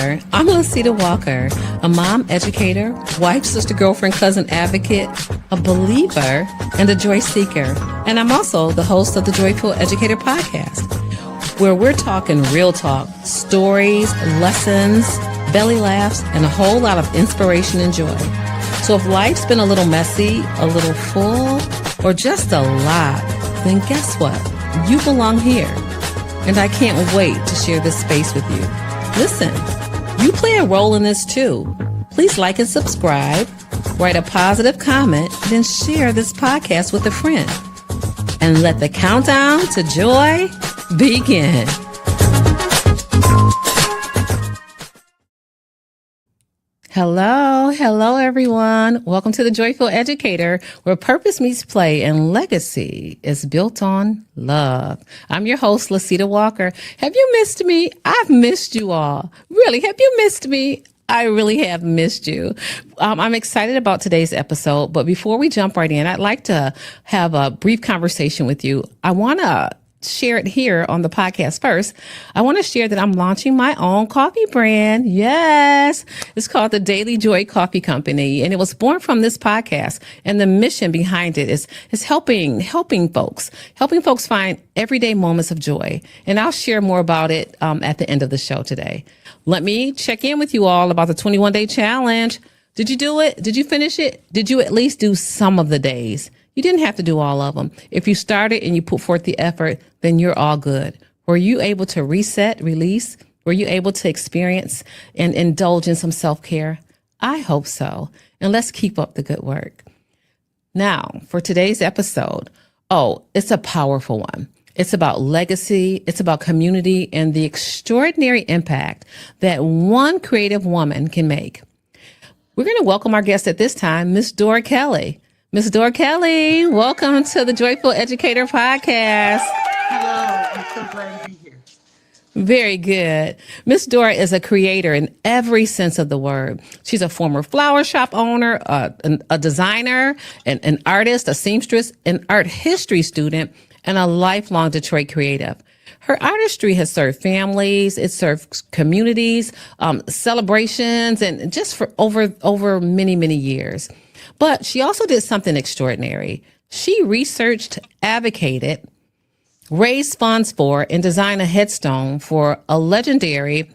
there. I'm Lacetia Walker, a mom, educator, wife, sister, girlfriend, cousin, advocate, a believer, and a joy seeker. And I'm also the host of the Joy-Filled Educator Podcast, where we're talking real talk, stories, lessons, belly laughs, and a whole lot of inspiration and joy. So if life's been a little messy, a little full, or just a lot, then guess what? You belong here. And I can't wait to share this space with you. Listen, you play a role in this too. Please like and subscribe, write a positive comment, then share this podcast with a friend. And let the countdown to joy begin. Hello, everyone. Welcome to the Joy-Filled Educator, where purpose meets play and legacy is built on love. I'm your host, Lacetia Walker. Have you missed me? I've missed you all. Really, have you missed me? I really have missed you. I'm excited about today's episode, but before we jump right in, I'd like to have a brief conversation with you. I want to share it here on the podcast first. I want to share that I'm launching my own coffee brand. Yes. It's called the Daily Joy Coffee Company. And it was born from this podcast. And the mission behind it is helping folks find everyday moments of joy. And I'll share more about it at the end of the show today. Let me check in with you all about the 21-day challenge. Did you do it? Did you finish it? Did you at least do some of the days? You didn't have to do all of them. If you started and you put forth the effort, then you're all good. Were you able to reset, release? Were you able to experience and indulge in some self-care? I hope so. And let's keep up the good work. Now, for today's episode, it's a powerful one. It's about legacy. It's about community and the extraordinary impact that one creative woman can make. We're going to welcome our guest at this time, Miss Dora Kelley. Miss Dora Kelley, welcome to the Joy-Filled Educator Podcast. Hello, I'm so glad to be here. Very good. Miss Dora is a creator in every sense of the word. She's a former flower shop owner, a designer, an artist, a seamstress, an art history student, and a lifelong Detroit creative. Her artistry has served families, it serves communities, celebrations, and just for over many, many years. But she also did something extraordinary. She researched, advocated, raised funds for, and designed a headstone for a legendary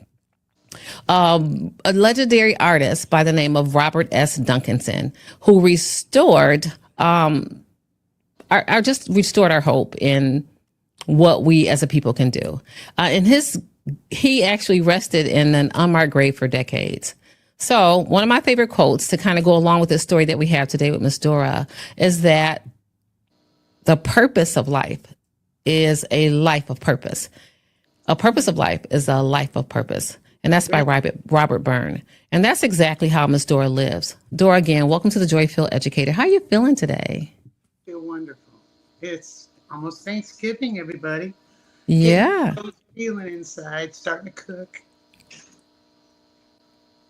artist by the name of Robert S. Duncanson, who restored our hope in what we as a people can do. He actually rested in an unmarked grave for decades. So one of my favorite quotes to kind of go along with this story that we have today with Miss Dora is that the purpose of life is a life of purpose. A purpose of life is a life of purpose. And that's by Robert Byrne. And that's exactly how Miss Dora lives. Dora, again, welcome to the Joy-Filled Educator. How are you feeling today? I feel wonderful. It's almost Thanksgiving, everybody. Yeah. Feeling inside, starting to cook.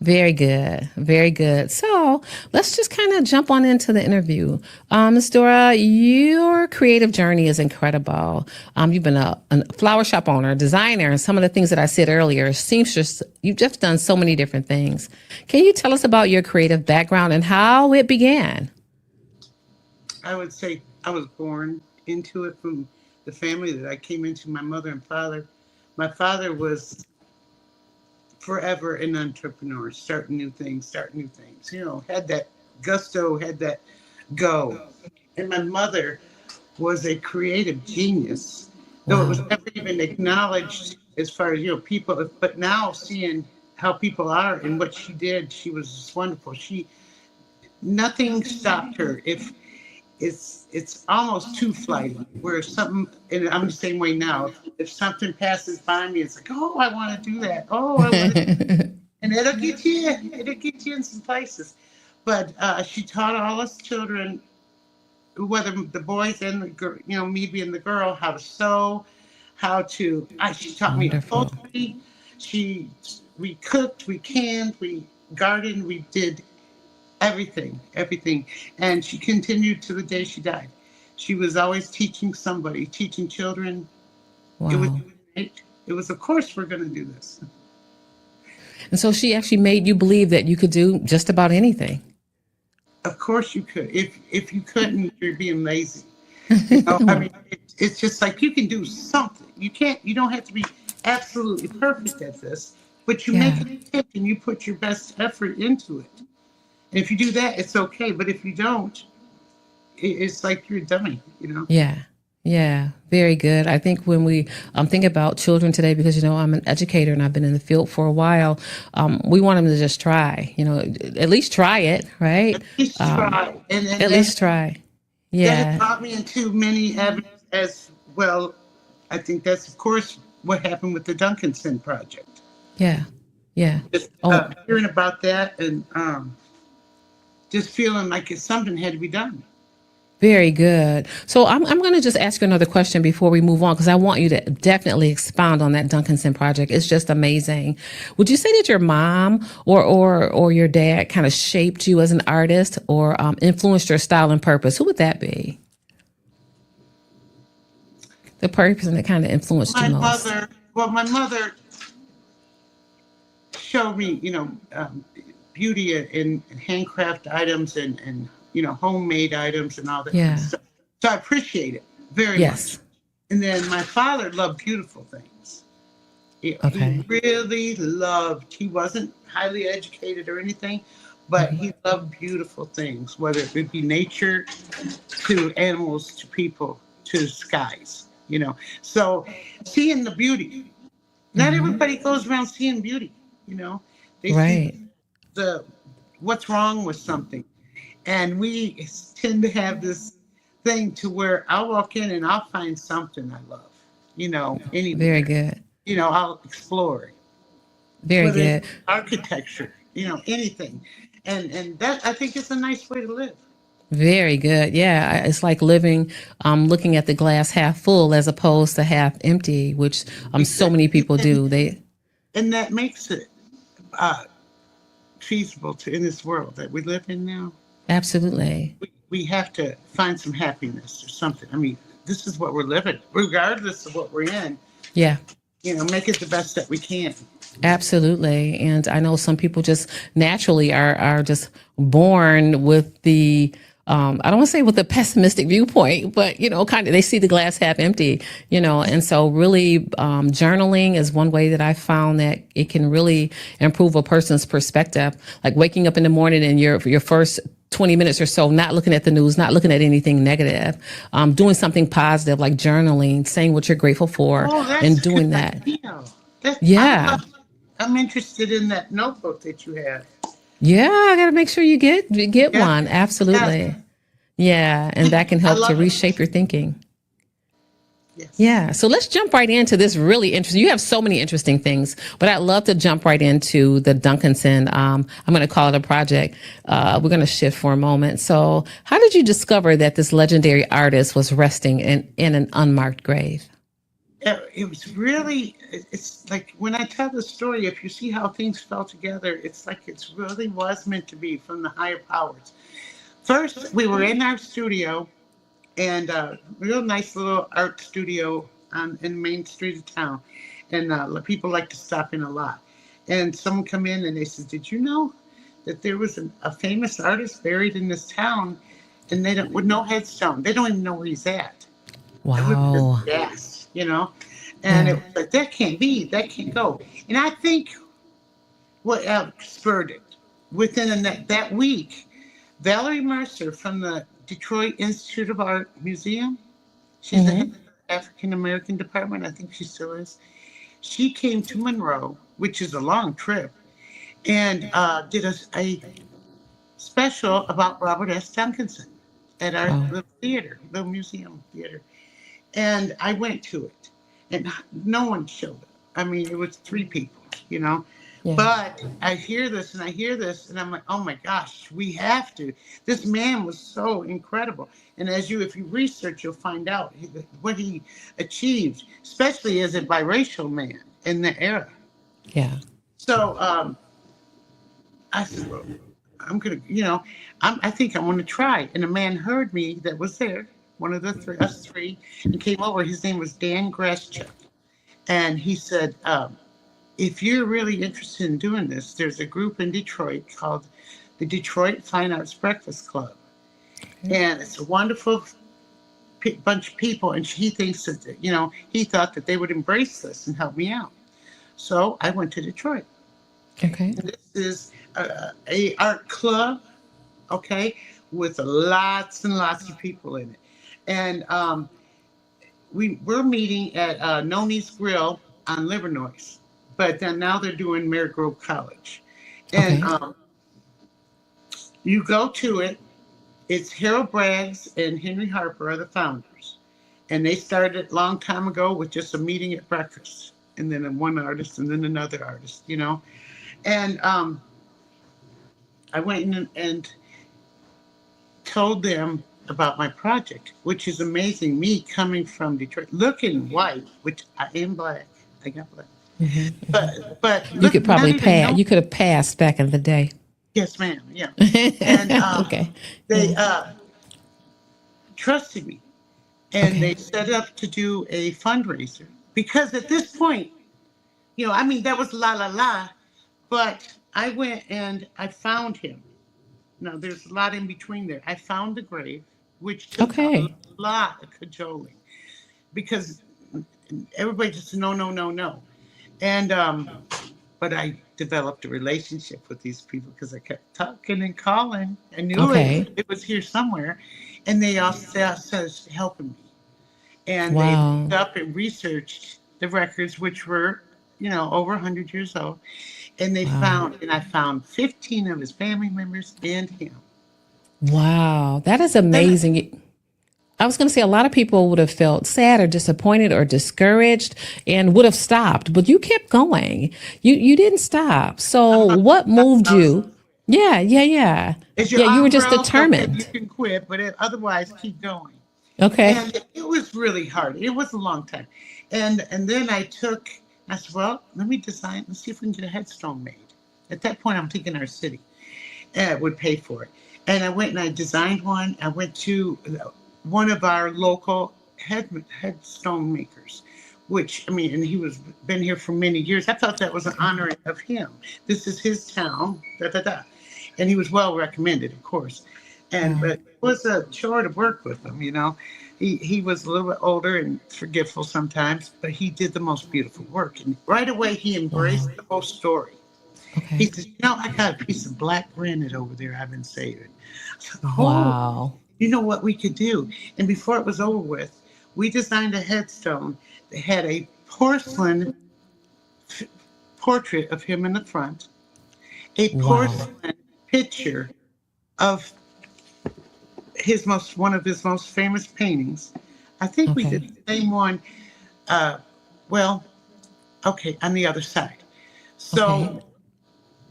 Very good. Very good. So let's just kind of jump on into the interview. Ms. Dora, your creative journey is incredible. You've been a flower shop owner, designer, and some of the things that I said earlier, seamstress. You've just done so many different things. Can you tell us about your creative background and how it began? I would say I was born into it from the family that I came into, my mother and father. My father was forever an entrepreneur, starting new things, had that gusto, had that go. And my mother was a creative genius, though it was never even acknowledged as far as, people, but now seeing how people are and what she did, she was just wonderful. Nothing stopped her. If it's almost too flighty, where something, and I'm the same way now. If something passes by me, it's like, oh, I want to do that. Oh, I want to, and it'll get you in some places. But she taught all us children, whether the boys and the girl, me being the girl, how to sew, she taught me upholstery. We cooked, we canned, we gardened, we did everything. And she continued to the day she died. She was always teaching somebody, teaching children. Wow. It was, of course, we're going to do this. And so she actually made you believe that you could do just about anything. Of course you could. If you couldn't, you're being lazy. I mean, it's just like you can do something. You can't. You don't have to be absolutely perfect at this, but you make Yeah. an attempt and you put your best effort into it. And if you do that, it's okay. But if you don't, it's like you're a dummy. Yeah. Yeah, very good. I think when we think about children today, because, I'm an educator and I've been in the field for a while, we want them to just try, at least try it, right? At least try, and At least try. that has Yeah. brought me into many avenues as well. I think that's of course what happened with the Duncanson project. Yeah. Yeah. Just Oh, hearing about that and just feeling like something had to be done. very good. So I'm going to just ask you another question before we move on, because I want you to definitely expound on that Duncanson project. It's just amazing. Would you say that your mom or your dad kind of shaped you as an artist or influenced your style and purpose? Who would that be? The person that kind of influenced you My most. mother, well, my mother showed me, beauty in handcraft items and homemade items and all that kind Yeah. of stuff. So I appreciate it very much. Yes. And then my father loved beautiful things. He Okay. really loved. He wasn't highly educated or anything, but he loved beautiful things, whether it be nature, to animals, to people, to skies. So seeing the beauty. Not everybody goes around seeing beauty. They Right. see the what's wrong with something, and we tend to have this thing to where I'll walk in and I'll find something I love. Very Anywhere. good. I'll explore, Very whether good. it's architecture, anything, and that I think is a nice way to live. Very good. Yeah. It's like living, looking at the glass half full as opposed to half empty, which so many Exactly, people do. and that makes it feasible in this world that we live in now. Absolutely. We have to find some happiness or something. I mean, this is what we're living, regardless of what we're in. Yeah. Make it the best that we can. Absolutely. And I know some people just naturally are just born with the, I don't want to say with a pessimistic viewpoint, but, kind of, they see the glass half empty, and so really, journaling is one way that I found that it can really improve a person's perspective, like waking up in the morning and your first 20 minutes or so, not looking at the news, not looking at anything negative, doing something positive, like journaling, saying what you're grateful for Oh, that's and a good doing that. idea. Yeah. I'm interested in that notebook that you have. Yeah, I got to make sure you get Yeah, one. Absolutely. yeah. Yeah, and that can I help to love it. reshape your thinking. Yes. Yeah. So let's jump right into this really interesting. You have so many interesting things, but I'd love to jump right into the Duncanson. I'm going to call it a project. We're going to shift for a moment. So how did you discover that this legendary artist was resting in an unmarked grave? It was really, it's like when I tell the story, if you see how things fell together, it's like it really was meant to be from the higher powers. First, we were in our studio, and a real nice little art studio in the main street of town. And people like to stop in a lot. And someone come in and they said, "Did you know that there was a famous artist buried in this town, and they don't with no headstone? They don't even know where he's at." It was Wow. just gas. And it Yeah. was like, that can't be, that can't go. And I think what spurred it within that week, Valerie Mercer from the Detroit Institute of Art Museum, she's the head of the African American department, I think she still is. She came to Monroe, which is a long trip, and did a special about Robert S. Duncanson at our Wow. little museum theater. And I went to it, and no one showed up. I mean, it was 3 people. Yeah. But I hear this, and I'm like, oh my gosh, we have to. This man was so incredible. And if you research, you'll find out what he achieved, especially as a biracial man in the era. Yeah. So I said, well, I'm going to, I think I want to try. And a man heard me that was there, one of us 3, and came over. His name was Dan Graschuk. And he said, if you're really interested in doing this, there's a group in Detroit called the Detroit Fine Arts Breakfast Club. And it's a wonderful bunch of people. And he thinks that, he thought that they would embrace this and help me out. So I went to Detroit. Okay. And this is a art club, okay, with lots and lots of people in it. And we're meeting at Noni's Grill on Livernois. But then now they're doing Mare Grove College. And you go to it. It's Harold Braggs and Henry Harper are the founders. And they started a long time ago with just a meeting at breakfast. And then one artist and then another artist, And I went in and told them about my project, which is amazing. Me coming from Detroit, looking white, which I am black. I got black. But you could probably pass. You could have passed back in the day. Yes, ma'am. Yeah. And okay. They trusted me, and they set up to do a fundraiser because at this point, that was la, but I went and I found him. Now there's a lot in between there. I found the grave, which took a lot of cajoling because everybody just no. And but I developed a relationship with these people because I kept talking and calling. I knew it was here somewhere, and they all started helping me. And they looked up and researched the records, which were, over 100 years old. And I found 15 of his family members and him. Wow, that is amazing. I was going to say a lot of people would have felt sad or disappointed or discouraged and would have stopped, but you kept going. You didn't stop. So what moved you? Yeah. You were just determined. You can quit, but otherwise keep going. Okay. And it was really hard. It was a long time. And then I said, well, let me design, let's see if we can get a headstone made. At that point, I'm thinking our city would pay for it. And I went and I designed one. I went to one of our local headstone makers, and he was been here for many years. I thought that was an honor of him. This is his town, and he was well recommended, of course. But it was a chore to work with him. He was a little bit older and forgetful sometimes, but he did the most beautiful work. And right away, he embraced the whole story. Okay. He said, I got a piece of black granite over there I've been saving. Wow. You know what we could do? And before it was over with, we designed a headstone that had a porcelain portrait of him in the front, a porcelain picture of one of his most famous paintings. I think we did the same one, on the other side. So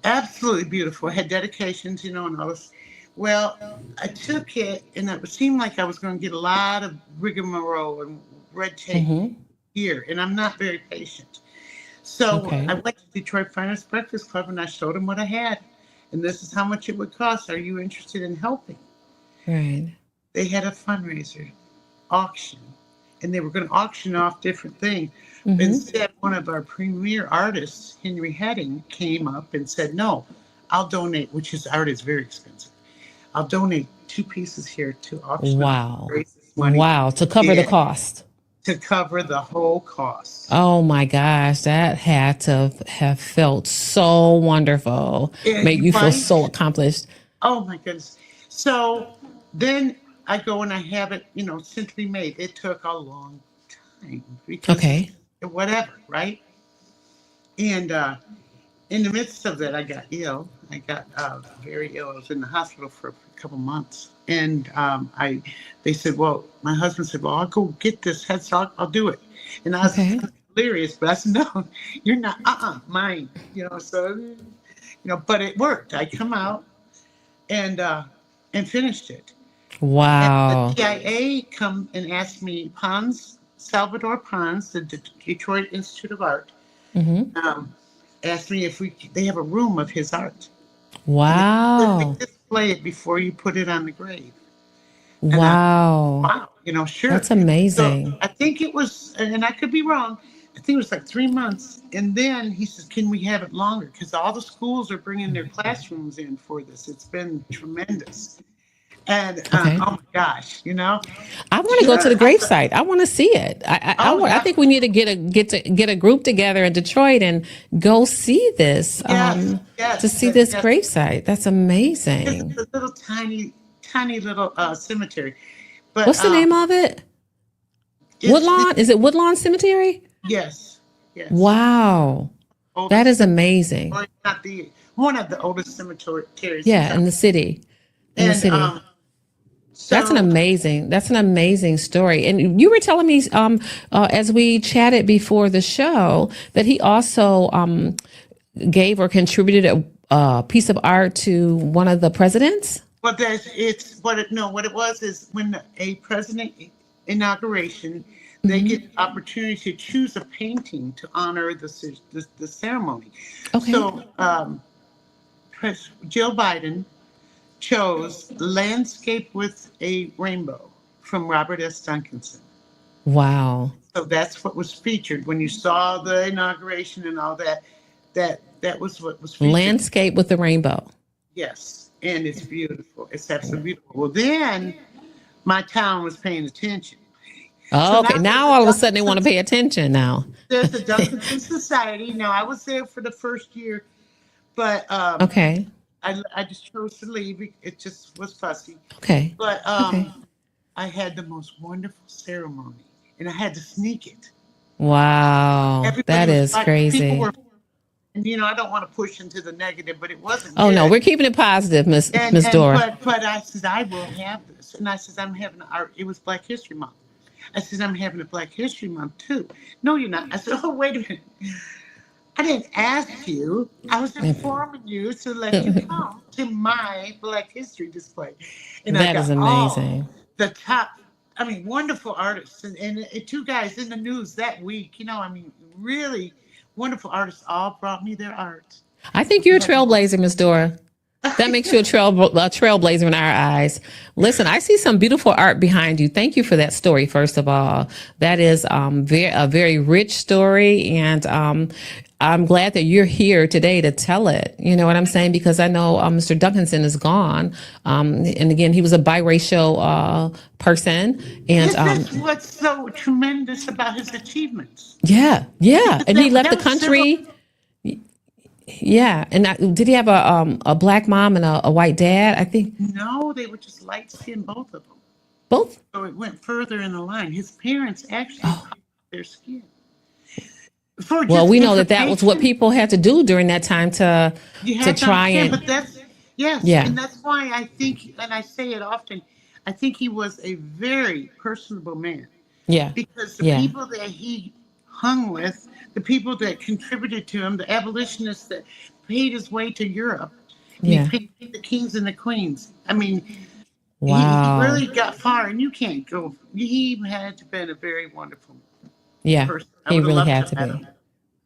absolutely beautiful. It had dedications, and all this. Well, I took it, and it seemed like I was going to get a lot of rigmarole and red tape here, and I'm not very patient. So I went to Detroit Fine Arts Breakfast Club, and I showed them what I had, and this is how much it would cost. Are you interested in helping? Right. They had a fundraiser auction, and they were going to auction off different things. Instead, one of our premier artists, Henry Heading, came up and said, no, I'll donate, which his art is very expensive. I'll donate 2 pieces here to auction. Wow. To cover the cost. To cover the whole cost. Oh my gosh, that had to have felt so wonderful. Make you feel so accomplished. Oh my goodness. So then I go and I have it, sent to be made. It took a long time. Because whatever, right? And in the midst of that, I got ill. I got very ill. I was in the hospital for a couple months. And they said, my husband said, I'll go get this headstone. I'll do it. And I was delirious, but I said, no, you're not, mine. But it worked. I come out and finished it. Wow. And the DIA come and asked me, Salvador Pons, the Detroit Institute of Art, asked me if they have a room of his art. Wow. And they display it before you put it on the grave. Wow. Sure. That's amazing. So I think it was, and I could be wrong, I think it was like 3 months. And then he says, can we have it longer? Because all the schools are bringing their classrooms in for this. It's been tremendous. And Okay. oh my gosh, I want to go to the gravesite. I want to see it. I think we need to get a group together in Detroit and go see this. To see this gravesite. That's amazing. It's a little tiny little cemetery. But what's the name of it? Woodlawn? Is it Woodlawn Cemetery? Yes. Yes. Wow. That is amazing. Not one of the oldest cemeteries. Yeah, in the city. In the city. That's an amazing story. And you were telling me, as we chatted before the show, that he also gave or contributed a piece of art to one of the presidents. Well, what it was is when a president inauguration, they get the opportunity to choose a painting to honor the ceremony. Okay. So, Joe Biden chose Landscape with a Rainbow from Robert S. Duncanson. Wow. So that's what was featured when you saw the inauguration and all that. That was what was featured. Landscape with the Rainbow. Yes, and it's beautiful. It's absolutely beautiful. Well, then my town was paying attention. Oh, so okay. Now all of a sudden they want to pay attention now. There's the Duncanson Society. Now, I was there for the first year, but okay. I just chose to leave. It just was fussy. Okay. But okay. I had the most wonderful ceremony, and I had to sneak it. Wow. That is crazy. And, I don't want to push into the negative, but it wasn't. Oh, no, we're keeping it positive, Miss Dora. But I said, I will have this. And I said, I'm having it was Black History Month. I said, I'm having a Black History Month, too. No, you're not. I said, oh, wait a minute. I didn't ask you. I was informing you to let you come to my Black History display. And that is amazing. The top, wonderful artists. And two guys in the news that week, really wonderful artists all brought me their art. I think you're a trailblazer, Miss Dora. That makes you a trailblazer in our eyes. Listen, I see some beautiful art behind you. Thank you for that story, first of all. That is a very rich story, and I'm glad that you're here today to tell it. You know what I'm saying? Because I know Mr. Duncanson is gone. And again, he was a biracial person. And this is what's so tremendous about his achievements. Yeah. And he left the country. Yeah. And did he have a black mom and a white dad, I think? No, they were just light skinned, both of them. Both? So it went further in the line. His parents actually colored their skin. Well, we know that was what people had to do during that time to try and. But and that's why I think, and I say it often, I think he was a very personable man. Yeah. Because the people that he hung with, the people that contributed to him, the abolitionists that paid his way to Europe, he paid the kings and the queens. Wow. He really got far, and you can't go. He had to have been a very wonderful person. He really had to be.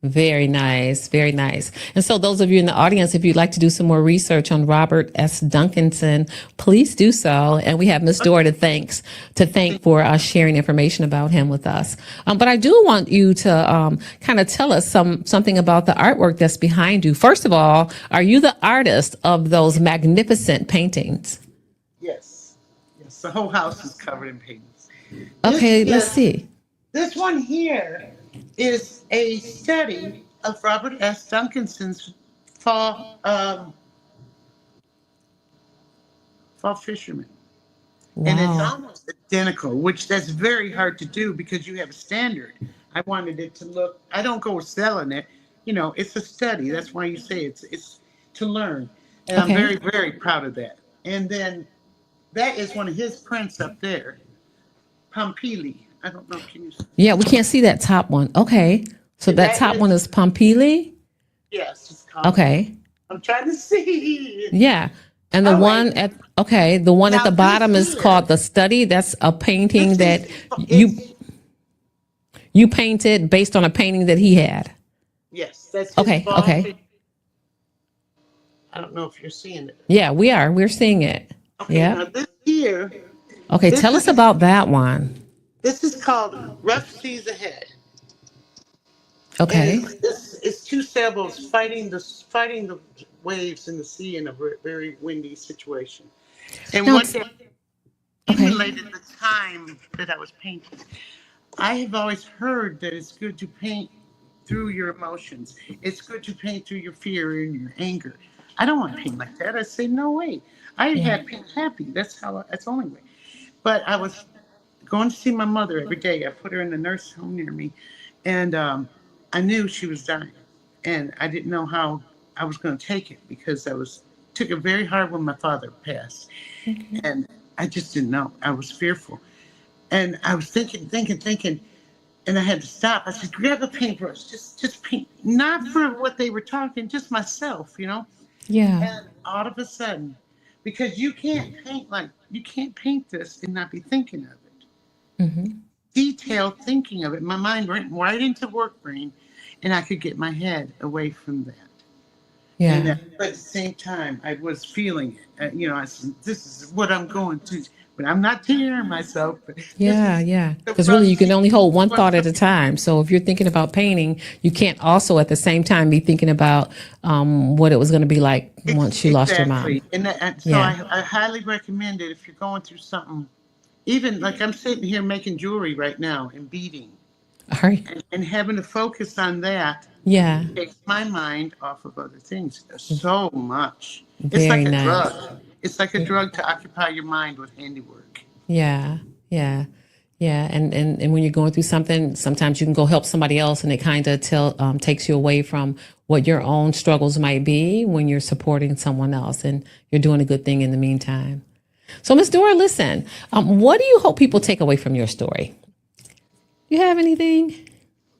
Very nice. Very nice. And so those of you in the audience, if you'd like to do some more research on Robert S. Duncanson, please do so. And we have Miss Dora to thank for sharing information about him with us. But I do want you to kind of tell us something about the artwork that's behind you. First of all, are you the artist of those magnificent paintings? Yes. The whole house is covered in paintings. Okay, let's see. This one here is a study of Robert S. Duncanson's fall fisherman. Wow. And it's almost identical, which that's very hard to do because you have a standard. I wanted it to look, I don't go selling it. It's a study. That's why you say it's to learn. And I'm very, very proud of that. And then that is one of his prints up there, Pompili. I don't know. Can you see? Yeah, we can't see that top one. Okay. So that top one is Pompili? Yes. It's called. Okay. I'm trying to see. Yeah. And the one at the bottom is called The Study. That's a painting that you painted based on a painting that he had. Yes. That's okay. I don't know if you're seeing it. Yeah, we are. We're seeing it. Okay, yeah. Now this here. Okay, tell us about that one. This is called Rough Seas Ahead. Okay. And it's two sailboats fighting the waves in the sea in a very windy situation. And Now one it's day, okay. emulated the time that I was painting. I have always heard that it's good to paint through your emotions. It's good to paint through your fear and your anger. I don't want to paint like that. I say, no way. I Yeah. had paint happy. That's the only way. But I was going to see my mother every day. I put her in the nurse home near me, and I knew she was dying, and I didn't know how I was going to take it because I was took it very hard when my father passed, Okay. and I just didn't know. I was fearful, and I was thinking, and I had to stop. I said, "Grab a paintbrush, just paint, not for what they were talking, just myself, you know." Yeah. And all of a sudden, because you can't paint this and not be thinking of it, Hmm. detailed thinking of it. My mind went right into work brain, and I could get my head away from that. And Yeah. but at the same time, I was feeling it. I said, "This is what I'm going to," but I'm not tearing myself. But this Yeah, is yeah. the Because really, rough you can sea. only hold one What's thought at a time. So if you're thinking about painting, you can't also at the same time be thinking about what it was going to be like once you lost your mom. exactly? And so Yeah. I highly recommend it if you're going through something. Even like I'm sitting here making jewelry right now and beading, All right. and having to focus on that Yeah. takes my mind off of other things so much. It's Very like a nice. drug. It's like a drug to occupy your mind with handiwork. Yeah. Yeah. Yeah. And when you're going through something, sometimes you can go help somebody else and it kind of takes you away from what your own struggles might be when you're supporting someone else and you're doing a good thing in the meantime. So, Miss Dora, listen, what do you hope people take away from your story? You have anything?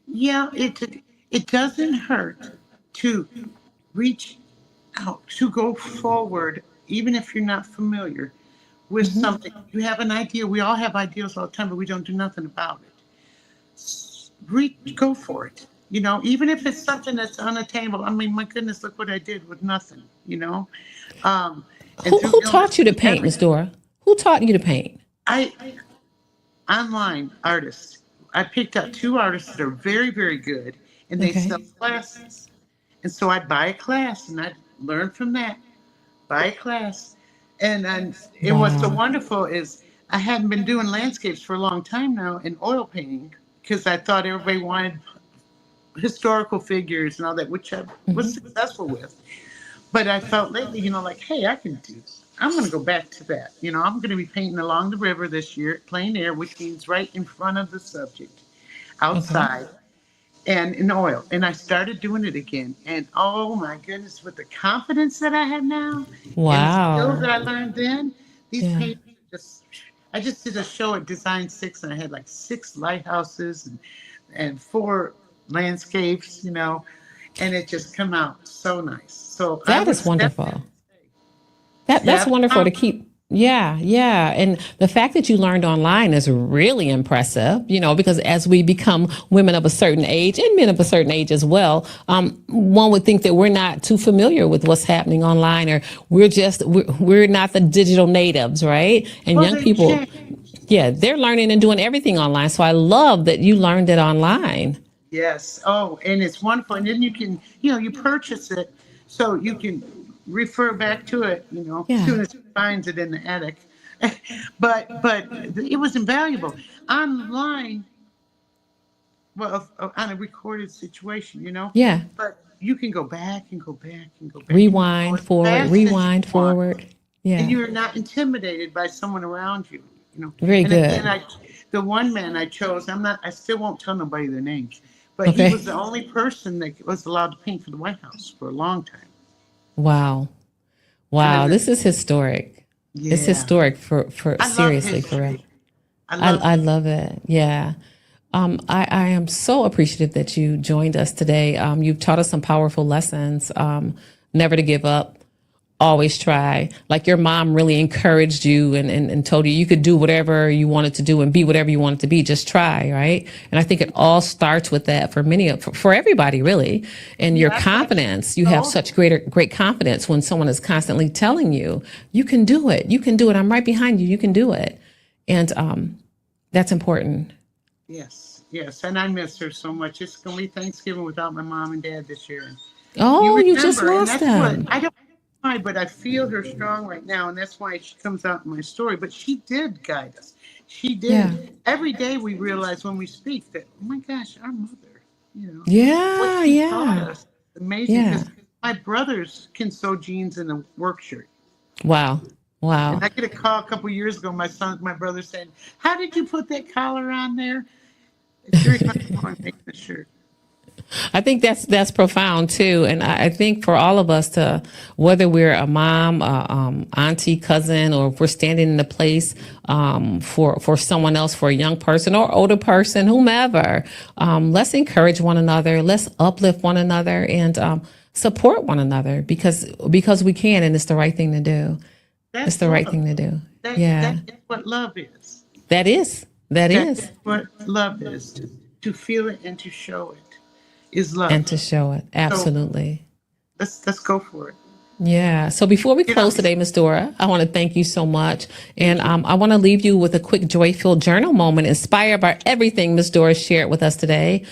Yeah, it doesn't hurt to reach out, to go forward, even if you're not familiar with something. You have an idea. We all have ideas all the time, but we don't do nothing about it. Go for it. Even if it's something that's unattainable. I mean, my goodness, look what I did with nothing. Um, and through Who illness, taught you to paint, Miss everything. Dora? Who taught you to paint? I online artists. I picked out two artists that are very, very good, and they Okay. sell classes. And so I'd buy a class, and I'd learn from that. Buy a class, and what's so Wow. wonderful is I hadn't been doing landscapes for a long time now in oil painting because I thought everybody wanted historical figures and all that, which I was Hmm. successful with. But I felt lately, like, hey, I can do this. I'm going to go back to that. I'm going to be painting along the river this year at plein air, which means right in front of the subject, Okay. outside, and in oil. And I started doing it again. And oh my goodness, with the confidence that I have now and the skills Wow. that I learned then, these Yeah. paintings are just. I just did a show at Design 6, and I had like 6 lighthouses and 4 landscapes, and it just come out so nice. So I That would is definitely wonderful. That's have wonderful to confidence. keep. Yeah, yeah. And the fact that you learned online is really impressive, because as we become women of a certain age and men of a certain age as well, one would think that we're not too familiar with what's happening online or we're not the digital natives, right? And Well, young they people, changed. yeah, they're learning and doing everything online. So I love that you learned it online. Yes. Oh, and it's wonderful. And then you can, you purchase it so you can refer back to it, as Yeah. soon as it finds it in the attic. but it was invaluable. Online, well, on a recorded situation, Yeah. but you can go back and go back and go back, and you can go Rewind as forward, fast as you rewind want. forward. And Yeah. you're not intimidated by someone around you. Very And again, good. the one man I chose, I still won't tell nobody their names, but he was Okay. the only person that was allowed to paint for the White House for a long time. Wow. And Wow. This is historic. It's yeah, historic for I love seriously for real. history. I love I history. love it. Yeah. I am so appreciative that you joined us today. You've taught us some powerful lessons. Never to give up, always try. Like your mom really encouraged you and told you could do whatever you wanted to do and be whatever you wanted to be. Just try, right? And I think it all starts with that for everybody, really. And your Yeah, I thought she confidence, you have told such great confidence when someone is constantly telling you, you can do it. You can do it. I'm right behind you. You can do it. And that's important. yes. Yes, and I miss her so much. It's going to be Thanksgiving without my mom and dad this year. Oh, you just Remember, and lost that's what them. I don't know why, but I feel her strong right now, and that's why she comes out in my story. But she did guide us. She Yeah. did. Every day we realize when we speak that, oh my gosh, our mother, what Yeah. she taught Yeah. us, amazing. Yeah. Because my brothers can sew jeans in a work shirt. Wow. And Wow. I get a call a couple years ago, my brother saying, how did you put that collar on there? At 3 o'clock in the morning, making the shirt. I think that's profound too, and I think for all of us to, whether we're a mom, auntie, cousin, or if we're standing in the place for someone else, for a young person or older person, whomever, let's encourage one another, let's uplift one another, and support one another because we can, and it's the right thing to do. It's That's the right love. thing to do. That Yeah, is what love is. that is that That is, is what love is. To feel it and to show it is and love. to show it So absolutely. let's go for it. Yeah. So before we You know, close today, Miss Dora, I want to thank you so much. And thank you. I want to leave you with a quick joy-filled journal moment inspired by everything Miss Dora shared with us today.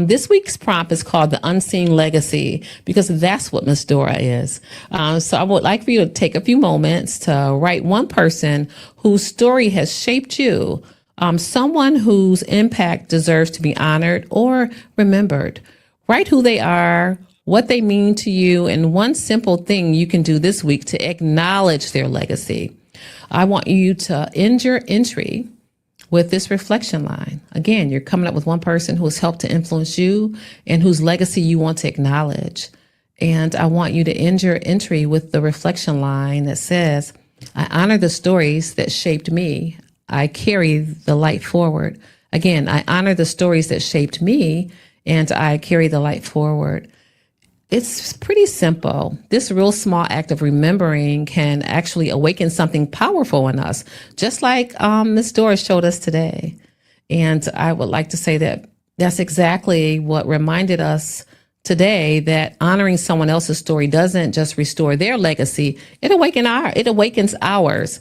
This week's prompt is called The Unseen Legacy because that's what Miss Dora is. So I would like for you to take a few moments to write one person whose story has shaped you, someone whose impact deserves to be honored or remembered. Write who they are, what they mean to you, and one simple thing you can do this week to acknowledge their legacy. I want you to end your entry with this reflection line. Again, you're coming up with one person who has helped to influence you and whose legacy you want to acknowledge. And I want you to end your entry with the reflection line that says, I honor the stories that shaped me. I carry the light forward. Again, I honor the stories that shaped me and I carry the light forward. It's pretty simple. This real small act of remembering can actually awaken something powerful in us, just like Miss Doris showed us today. And I would like to say that that's exactly what reminded us today, that honoring someone else's story doesn't just restore their legacy, it awakens ours.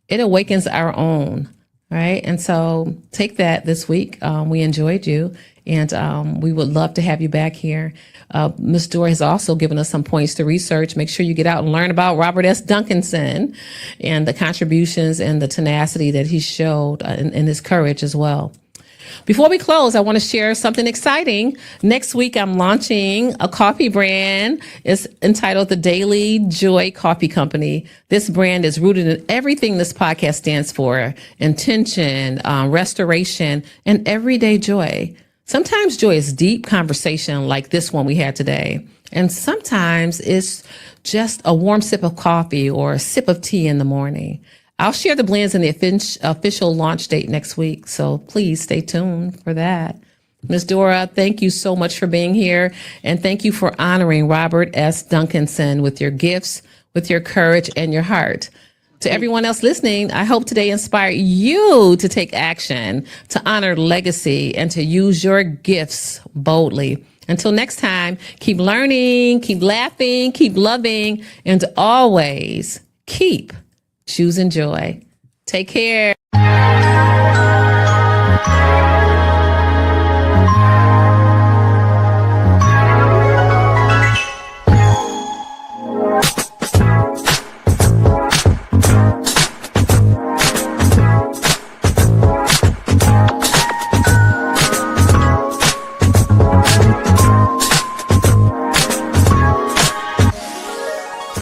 It awakens our own. Right. And so take that this week. We enjoyed you and we would love to have you back here. Ms. Dora has also given us some points to research. Make sure you get out and learn about Robert S. Duncanson and the contributions and the tenacity that he showed and his courage as well. Before we close, I want to share something exciting. Next week, I'm launching a coffee brand. It's entitled the Daily Joy Coffee Company. This brand is rooted in everything this podcast stands for: intention, restoration, and everyday joy. Sometimes joy is deep conversation like this one we had today. And sometimes it's just a warm sip of coffee or a sip of tea in the morning. I'll share the blends and the official launch date next week, so please stay tuned for that. Ms. Dora, thank you so much for being here, and thank you for honoring Robert S. Duncanson with your gifts, with your courage, and your heart. To everyone else listening, I hope today inspired you to take action, to honor legacy, and to use your gifts boldly. Until next time, keep learning, keep laughing, keep loving, and always keep choosing joy. Take care.